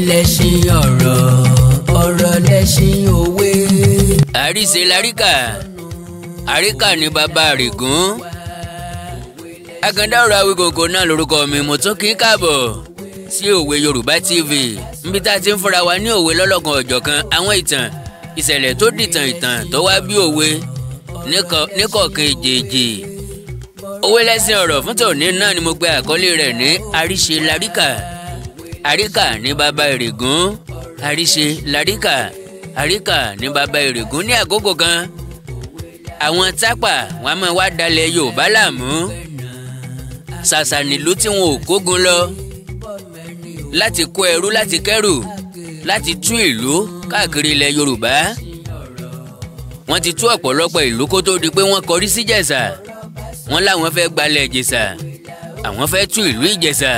lẹṣin ọ̀rọ̀, ọ̀rọ̀ lẹṣin òwe. àríṣe láríkà, àríkà ni bàbá Ìrègún. Àkàndá ọ̀rọ̀ Awíkòǹkò náà lórúkọ mi. Mo tún kí káàbọ̀ sí Òwe Yorùbá TV, níbi tá a ti ń fúnra wa ní òwe lọ́lọ́kan ọ̀jọ̀kan, àwọn ìtàn ìṣẹ̀lẹ̀ tó dìtàn ìtàn tó wá bí òwe níkọ̀ọ̀kan èjèèjì. Òwe lẹ́sìn ọ̀rọ̀ fún tòní náà ni mo pe àkọlé rẹ̀ ní àríṣe láríkà. Àríkà ní bàbá Ìrègún, àríṣe láríkà, àríkà ní bàbá Ìrègún. Ní àkókò kan, àwọn tápà wọn a máa wá dalẹ̀ Yorùbá láàmú. Ṣàṣà nílùú tí wọn ò kógun lọ láti kó ẹrú, láti kẹ́rù, láti tú ìlú káàkiri ilẹ̀ Yorùbá. Wọ́n ti tú ọ̀pọ̀lọpọ̀ ìlú kó tó di pé wọ́n kọrí sí Ìjẹ̀ṣà. Wọ́n láwọn fẹ́ gbalẹ̀ Ìjẹ̀ṣà, àwọn fẹ́ tú ìlú Ìjẹ̀ṣà.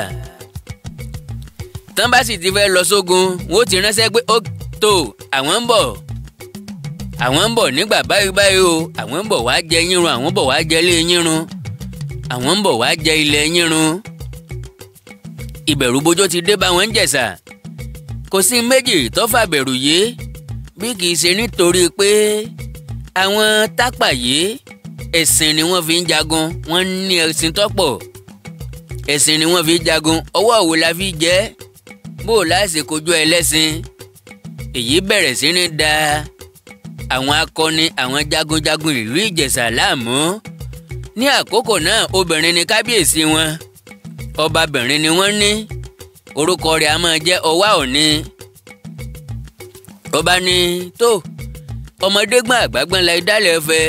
Tán bá sì ti fẹ́ lọ sógun, wọ́n ti ránṣẹ́ pé ó tó àwọn ń bọ̀, àwọn ń bọ̀ nígbà báyìí báyìí o, àwọn ń bọ̀ wá jẹ yírun, àwọn ń bọ̀ wá jẹ ilé yírun, àwọn ń bọ̀ wá jẹ ilẹ̀ yírun. Ìbẹ̀rù bójó ti dé bá wọn Ìjẹ̀ṣà. Kò sí méjì tó fàbẹ̀rù yìí bí kì í ṣe nítorí pé àwọn tápà yìí ẹ̀sìn ni wọ́n fi ń jagun. Wọ́n ní ẹ̀sìn tọ́pọ̀, ẹ̀sìn ni wọ́n fi ń jagun. Ọwọ́ òwò la fi jẹ́, bó o láṣẹ kojú ẹlẹ́sìn. Èyí bẹ̀rẹ̀ sí ní da àwọn akọni, àwọn jagunjagun ìlú Ìjẹ̀ṣà láàmú. Ní àkókò náà, obìnrin ni kábíyèsí wọn, ọbabìnrin ni wọ́n ní. Orúkọ rẹ̀ a máa jẹ́ Ọwá Ọ̀ni. Ọba ní tó ọmọdé gbọ́n àgbà gbọ́n la ìdálẹ̀ fẹ́.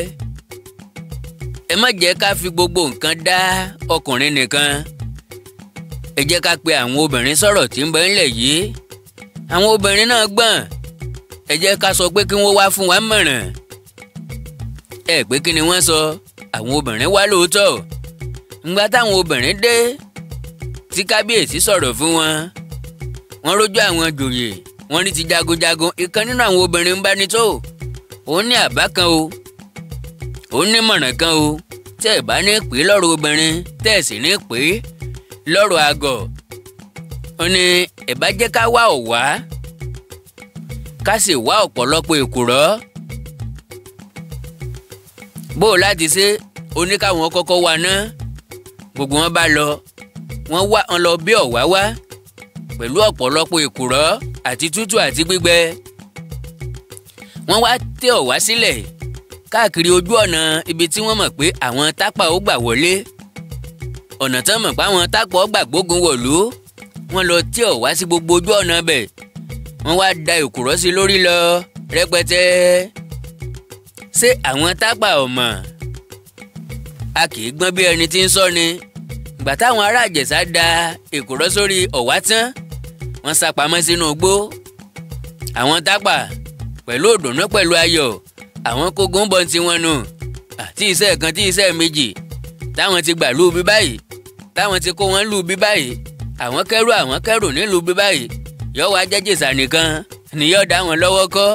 Ẹ má jẹ́ ká fi gbogbo nǹkan dá ọkùnrin nìkan. Ẹ jẹ́ ká pe àwọn obìnrin sọ̀rọ̀ tí ń bẹ ńlẹ̀ yìí. Àwọn obìnrin náà gbọ́n. Ẹ jẹ́ ká sọ pé kí wọ́n wá fún wa mọ̀ràn. Ẹ pé kí ni wọ́n sọ? Àwọn obìnrin wá lóòótọ́. Ńgbà táwọn obìnrin dé tí kábíyèsí sọ̀rọ̀ fún wọn, wọ́n rójú àwọn jòyè, wọ́n ní ti jagunjagun. Ìkan nínú àwọn obìnrin ń bá ní tó, òun ní àbá kan o, òun ní mọ̀ràn kan o. Tẹ́ ẹ̀ bá ní pè lọ́rọ̀ obìnrin, tẹ́ ẹ̀ sì ní pè lọ́rọ̀ àgọ̀. Ó ní ẹ bá jẹ́ ká wá ọ̀wá, ká sì wá ọ̀pọ̀lọpọ̀ èkùrọ́. Bó o láti ṣe, ó ní káwọn kọ́kọ́ wá ná. Gbogbo wọn bá lọ, wọ́n lọ bí ọ̀wá wá pẹ̀lú ọ̀pọ̀lọpọ̀ èkùrọ́ àti tútù àti gbígbẹ. Wọ́n wá tẹ́ ọ̀wá sílẹ̀ káàkiri ojú ọ̀nà ibi tí wọ́n mọ̀ pé àwọn tápà ó gbà wọlé. Ọ̀nà tán mọ̀ pé àwọn tápà ó gbà gbógun wọ̀lú. Wọ́n lọ tẹ́ ọ̀wá sí gbogbo ojú ọ̀nà bẹ̀. Wọ́n wá da èkùrọ́ sí lórí lọ rẹpẹtẹ. Ṣé àwọn tápà ò mọ̀? A kì í gbọ́n bí ẹni tí ń sọ ni. Ìgbà táwọn ará Ìjẹ̀ṣà da èkùrọ́ sórí ọ̀wá tán, wọ́n sá pamọ́ sínú igbó. Àwọn tápà pẹ̀lú òdùnnú pẹ̀lú ayọ̀, àwọn kógun bọ̀ tí wọ́n nù. Àti iṣẹ́ kan tí iṣẹ́ méjì táwọn ti gbà lù bí báyìí, táwọn ti kó wọn lù bí báyìí, àwọn kẹ́rù nílùú bí báyìí. Yọ́ wá jẹ́ Ìjẹ̀ṣà nìkan ni yọ́ dá wọn lọ́wọ́ kọ́.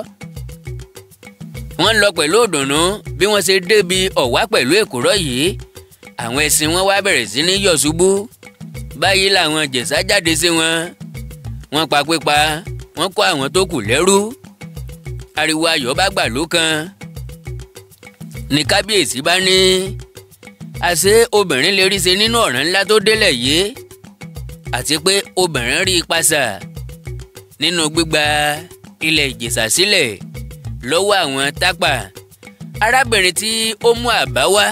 Wọ́n lọ pẹ̀lú òdùnnú. Bí wọ́n ṣe débi ọ̀wá pẹ̀lú èkùrọ́ yìí, àwọn ẹṣin wọn wá bẹ̀rẹ̀ sí ní yọ̀ ṣubú. Báyìí làwọn Ìjẹ̀ṣà jáde sí wọn. Wọ́n pa pípa, wọ́n kó àwọn tó kù lẹ́rú. Ariwo ayọ̀ bá gbà ló kan. Ní kábíyèsí bá ní àṣé obìnrin lè rí ṣe nínú ọ̀ràn ńlá tó délẹ̀ yìí, àti pé obìnrin rí ipa sà nínú gbígba ilẹ̀ Ìjẹ̀ṣà sílẹ̀ lọ́wọ́ àwọn tápà. Arábìnrin tí ó mú àbá wá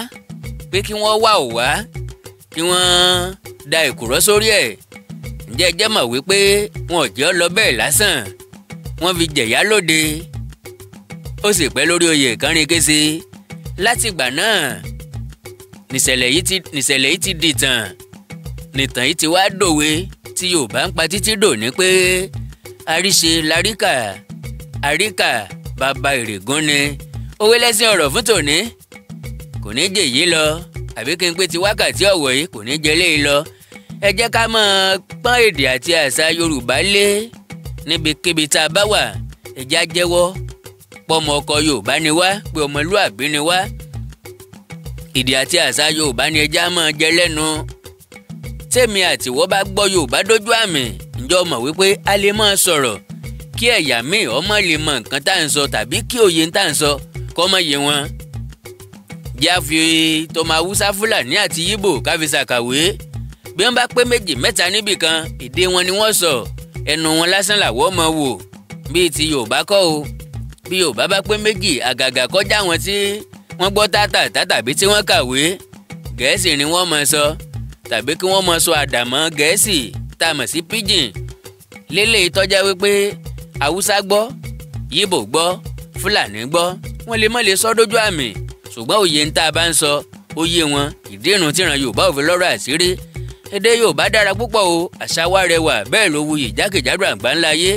pé kí wọ́n wá ọ̀wá, kí wọ́n da èkùrọ́ sórí ẹ̀. Ǹjẹ́ ẹ jẹ́ mọ̀ wípé wọn ò jẹ́ ọ lọ bẹ́ẹ̀ lásán, wọ́n fi jẹ̀yà lóde. Ó sì pẹ́ lórí oyè kánrin kése. Látìgbà náà nìṣẹ̀lẹ̀ yìí ti dìtàn. Nìtàn yìí ti wá dòwe tí Yorùbá ń pa títí dòní pé àríṣe láríkà, àríkà bàbá Ìrègún ni. Òwe lẹ́sìn ọ̀rọ̀ fún tòní kò ní jẹ́ èyí lọ, àbí kí n pé ti wákàtí ọ̀wọ̀ yìí kò ní jẹ́ léyìí lọ. Ẹ jẹ́ ká máa pọ́n èdè àti àṣà Yorùbá lé níbikíbi tá a bá wà. Ẹ jẹ́ á jẹ́wọ́ pọ́mọ ọkọ Yorùbá ni wá, pé ọmọlúàbí ni wá. Èdè àti àṣà Yorùbá ni ẹ jẹ́ á máa jẹ lẹ́nu. Tèmi àtiwọ́ bá gbọ́ Yorùbá dójú àmì, ǹjọ́ mọ̀ wípé a lè máa sọ̀rọ̀ kí ẹ̀yà míì ọmọ lè mọ nǹkan tá à ń sọ tàbí kí òye tá à ń sọ kọ́ mọ̀ yé wọn. jẹ́ àfi tọmọ Haúsá, Fúlàní àti Yíbò ká fi ṣàkàwé. bí wọ́n bá pé méjì mẹ́ta níbì kan èdè wọn ni wọ́n sọ, ẹnu wọn lásán làwọ́ mọ̀ wò bíi ti Yorùbá kọ́ o. bí Yorùbá bá pé méjì àgàgà kọjá wọn tí wọ́n gbọ́ tátà tàbí tí wọ́n kàwé, Gẹ̀ẹ́sì ni wọ́n mọ̀ sọ tàbí kí wọ́n mọ̀ sọ àdàmọ̀ Gẹ̀ẹ́sì tá a mọ̀ sí pidgin. lélẹ̀ tọ́já wípé Haúsá gbọ́, Yíbò gbọ́, Fúlàní gbọ́, wọ́n lè mọ̀ lè sọ dójú àmì, ṣùgbọ́n òye ń tá a bá ń sọ ó yé wọn. ìdí ìrùn tíran Yorùbá ò fi lọ́rọ̀ àṣírí. èdè Yorùbá dára púpọ̀ o, àṣà wa rẹwà bẹ́ẹ̀ ló wuyì jákèjádò àgbáńlá ayé.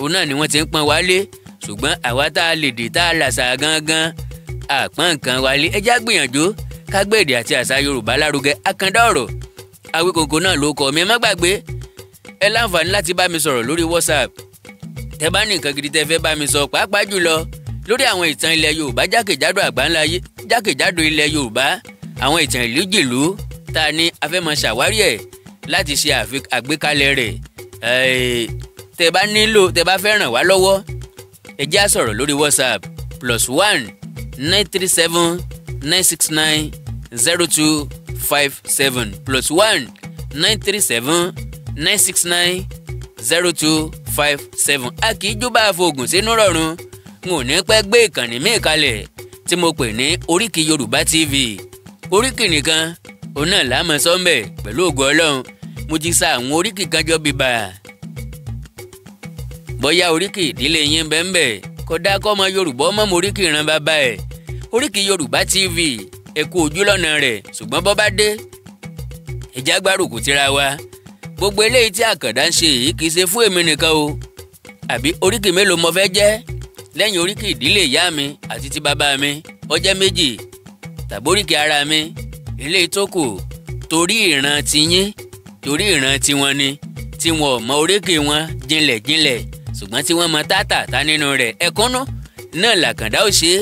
òun náà ni wọ́n ti ń pọ́n wálé, ṣùgbọ́n àwa tá a lè dè tá a làṣà gangan àpọ́n nǹkan wálé. ẹ já gbìyànjú ká gbé èdè àti àṣà Yorùbá lárugẹ. Àkàndá ọ̀rọ̀ Awíkòǹkò náà ló kọ mi. ẹ má gbàgbé ẹ láǹfààní láti bá mi sọ̀rọ̀ lórí WhatsApp. tẹ́ bá ní nǹkan gidi tẹ́ fẹ́ bá mi sọ, pàápàá jùlọ lórí àwọn ìtàn ilẹ̀ Yorùbá jákèjádò àgbáńlá ayé, jákèjádò ilẹ̀ Yorùbá, àwọn ìtàn ìlú jìlú tá a ní a fẹ́ mọ ṣàwárí ẹ̀ láti ṣe àgbékalẹ̀ rẹ̀. tẹ́ bá nílò, tẹ́ bá fẹ́ ràn wá lọ́wọ́, ẹ jẹ́ á sọ̀rọ̀ lórí WhatsApp +1 937 969 0257 +1 937 969 0257. a kì í júbà fògùn sínú rọrùn. n ò ní pẹ́ gbé ìkànnì míì kalẹ̀ tí mo pè ní Oríkì Yorùbá TV. oríkì nìkan òun náà láàmú sọ́mbẹ̀ pẹ̀lú ògo Ọlọ́run. mo ti sa àwọn oríkì kan jọ bíbà. bóyá oríkì ìdílé yín bẹ́ẹ̀ kódà kọ́ ọmọ Yorùbá ọmọ mo oríkì ìran bàbá ẹ̀. Oríkì Yorùbá TV ẹ kú ojú lọ́nà rẹ̀, ṣùgbọ́n bọ́ bá dé ìjà gbárùkù tira wa. gbogbo eléyìí tí Àkàndá ń ṣe yìí kì í ṣe fún èmi nìkan o. àbí oríkì mélòó mo fẹ́ jẹ́ lẹ́yìn oríkì ìdílé ìyá mi àti ti bàbá mi ó jẹ́ méjì, tàbí oríkì ara mi eléyìí tó kù torí ìran tiyín, torí ìran tiwọn ni, tí wọn ò mọ oríkì wọn jinlẹ̀ ṣùgbọ́n tí wọ́n mọ tátà nínú rẹ̀. ẹ̀kúnnú náà làkàndá ò ṣe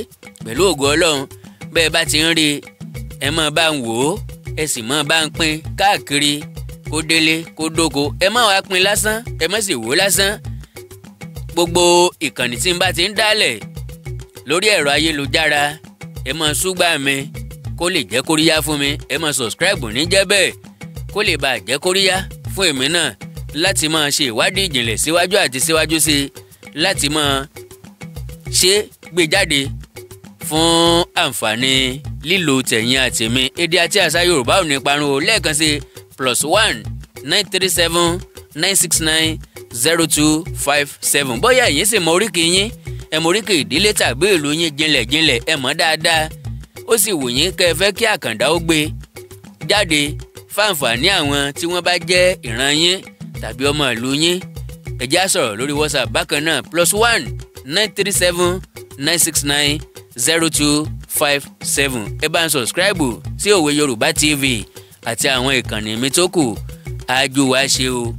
pẹ̀lú ògo Ọlọ́run. bẹ́ẹ̀ bá ti ń rí ẹ mọ̀ bá ń wò ó, ẹ sì mọ̀ bá ń pín káàkiri kó délé kó dóko. ẹ má wá pín lásán, ẹ má sì wò lásán. gbogbo ìkànnì tí n bá ti ń dálẹ̀ lórí ẹ̀rọ ayélujára, ẹ mọ̀ ṣúgbà mi kó lè jẹ́ kóríyá fún mi. ẹ mọ̀ subscribe ní jẹ́ bẹ́ẹ̀ kó lè bá jẹ́ kóríyá fún èmi náà láti máa ṣe ìwádìí ìjìnlẹ̀ síwájú àti síwájú sí i, láti máa ṣe gbé jáde fún àǹfààní lílo tẹ̀yìn àti mi. èdè àti àṣà Yorùbá ò ní parun o. lẹ́ẹ̀kan sí +1 937 969 0257. bóyá ẹ̀yin sì mọ oríkì yín, ẹ mọ oríkì ìdílé tàbí ìlú yín jinlẹ̀ ẹ mọ̀ dáadáa, ó sì wù yín kẹ́ ẹ fẹ́ kí Àkàndá ó gbé jáde fáǹfààní àwọn tí wọ́n bá jẹ́ ìran yín tàbí ọmọ ìlú yín, ẹ jẹ́ á sọ̀rọ̀ lórí WhatsApp bákan náà +1 937 969 0257. ẹ bá ń sọ̀scribe sí Òwe Yorùbá TV àti àwọn ìkànnì mi tó kù. àjò wa ṣe o.